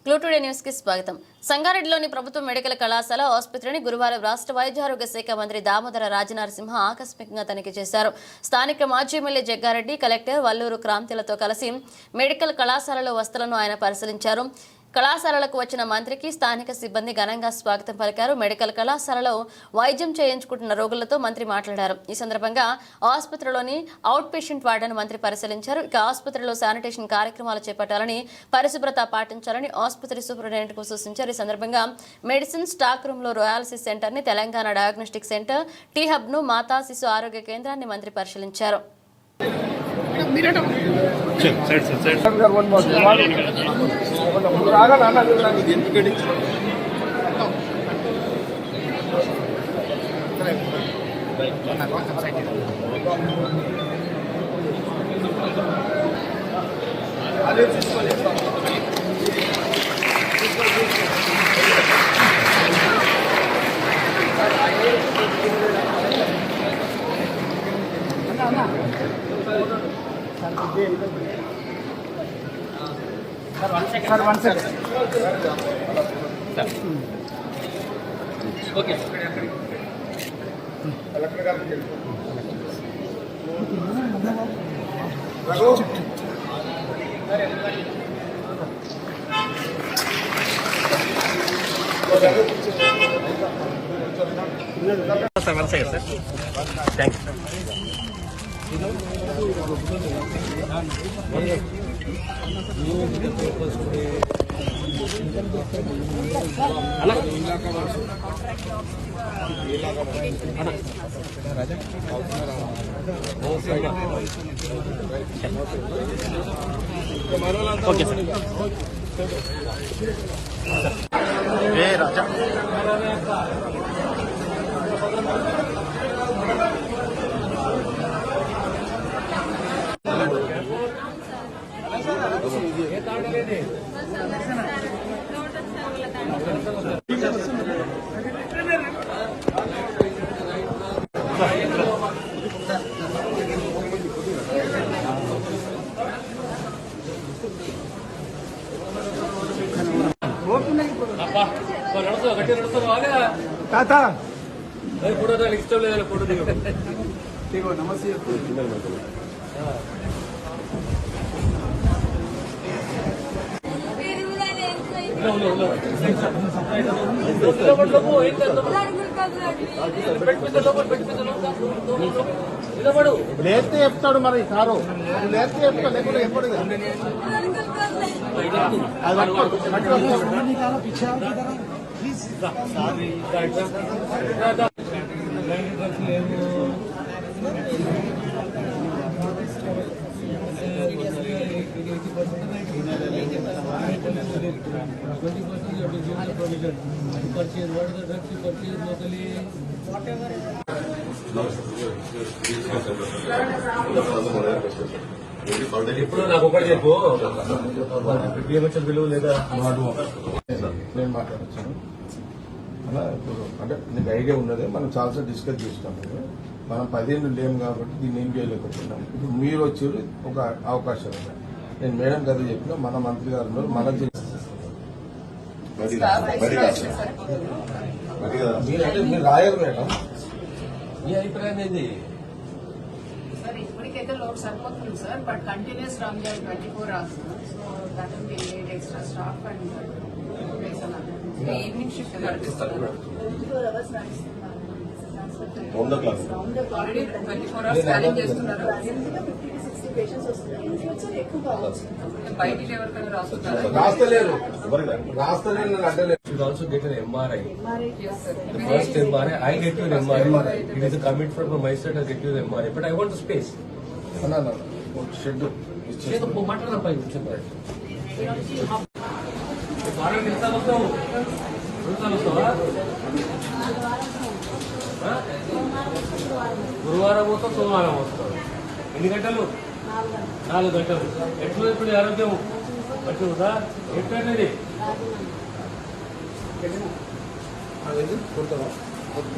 Today news కి స్వాగతం. సంగారెడ్డిలోని ప్రభుత్వ మెడికల్ కళాశాల ఆసుపత్రిని గురువారం రాష్ట్ర వైద్య ఆరోగ్య శాఖ మంత్రి దామోదర రాజనరసింహ ఆకస్మికంగా తనిఖీ చేశారు. స్థానిక మాజీ ఎమ్మెల్యే జగ్గారెడ్డి, కలెక్టర్ వల్లూరు క్రాంతిలతో కలిసి మెడికల్ కళాశాలలో వసతులను ఆయన పరిశీలించారు. కళాశాలలకు వచ్చిన మంత్రికి స్థానిక సిబ్బంది ఘనంగా స్వాగతం పలికారు. మెడికల్ కళాశాలలో వైద్యం చేయించుకుంటున్న రోగులతో మంత్రి మాట్లాడారు. ఈ సందర్భంగా ఆసుపత్రిలోని అవుట్ పేషెంట్ వార్డును మంత్రి పరిశీలించారు. ఇక ఆసుపత్రిలో శానిటేషన్ కార్యక్రమాలు చేపట్టాలని, పరిశుభ్రత పాటించాలని ఆసుపత్రి సూపరింటెండెంట్కు సూచించారు. ఈ సందర్భంగా మెడిసిన్ స్టాక్ రూమ్ లో డయాలసిస్ సెంటర్ ని, Telangana diagnostic centre, T hub ను, మాతా శిశు ఆరోగ్య కేంద్రాన్ని మంత్రి పరిశీలించారు. Sir, 1 second. Okay. Sir, 1 second, sir. Thank you. Okay, sir. Hey, Raja. తాత ఫోటో ఇష్టం లేదా ఫోటో దిగో నమస్తే లేస్తే చెప్తాడు మరి కారు లేస్తే చెప్తా లేకుండా ఎప్పుడు ఇప్పుడు నాకు ఒకటి చెప్పు, విలువ లేదా నేను మాట్లాడచ్చాను అలా. ఇప్పుడు అంటే నీకు ఐడియా ఉన్నదే, మనం చాలాసార్లు డిస్కస్ చేస్తాము. మనం 10 ఏళ్ళు లేము కాబట్టి దీన్ని ఏం చేయలేకపోతున్నాం. ఇప్పుడు మీరు వచ్చారు, ఒక అవకాశం ఉంది. నేను మేడం గారు చెప్పిన మన మంత్రి గారు ఉన్నారు, మన మీరు రాయరు మేడం. మీ అభిప్రాయం ఏంది? సార్ ఇప్పటికైతే లోడ్ సరిపోతుంది సార్, బట్ కంటిన్యూస్ రన్ చేయాలి 24 hours. So that will be need extra staff and evening shift నడిపిస్తారు. 24 hours నడుస్తున్నారు. ఆల్రెడీ 24 hours స్కానింగ్ చేస్తున్నారు. పేషెంట్స్ వస్తున్నారు. ఇన్ ఫ్యూచర్ ఎక్కువ కావచ్చు. బయటికి ఎవరికైనా రాస్తున్నారు? రాస్తలేరు. నన్ను అడ్డలేదు. You also get an MRI. Yes, sir. The first MRI, I get you an MRI. It is a commitment from my side, I get you the MRI. But I want the space. Shed లేదు మాట్లాడరా పై చెప్పండి. వారానికి ఎన్నిసార్లు వస్తావు? 2 సార్లు వస్తావా? గురువారం వస్తావు, సోమవారం వస్తావు. ఎన్ని గంటలు? 4 గంటలు. ఎట్లు ఇప్పుడు ఆరోగ్యం మంచిగా ఏంటంటే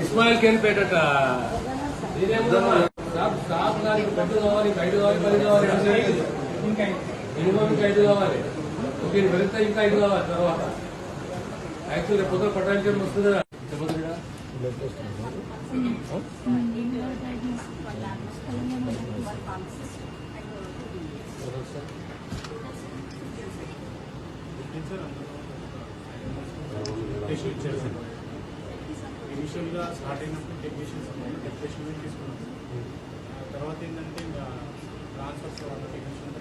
ఇస్మాయిల్ కేన్ పేటట స్టాఫ్ గారికి 5 కావాలి, 5 కావాలి, 10 కావాలి, మినిమం 5 కావాలి. దీని వెళ్తే ఇంకా 5 కావాలి తర్వాత. యాక్చువల్ రేపు పొద్దున పట్టానికి వస్తుంది కదా చెప్పదుగా. ఇనిషియల్గా స్టార్ట్ అయినప్పుడు టెక్నీషియన్స్ డెప్యుటేషన్ తీసుకున్నాం. తర్వాత ఏంటంటే ఇంకా ట్రాన్స్ఫర్స్ వాళ్ళ టెక్నీషియన్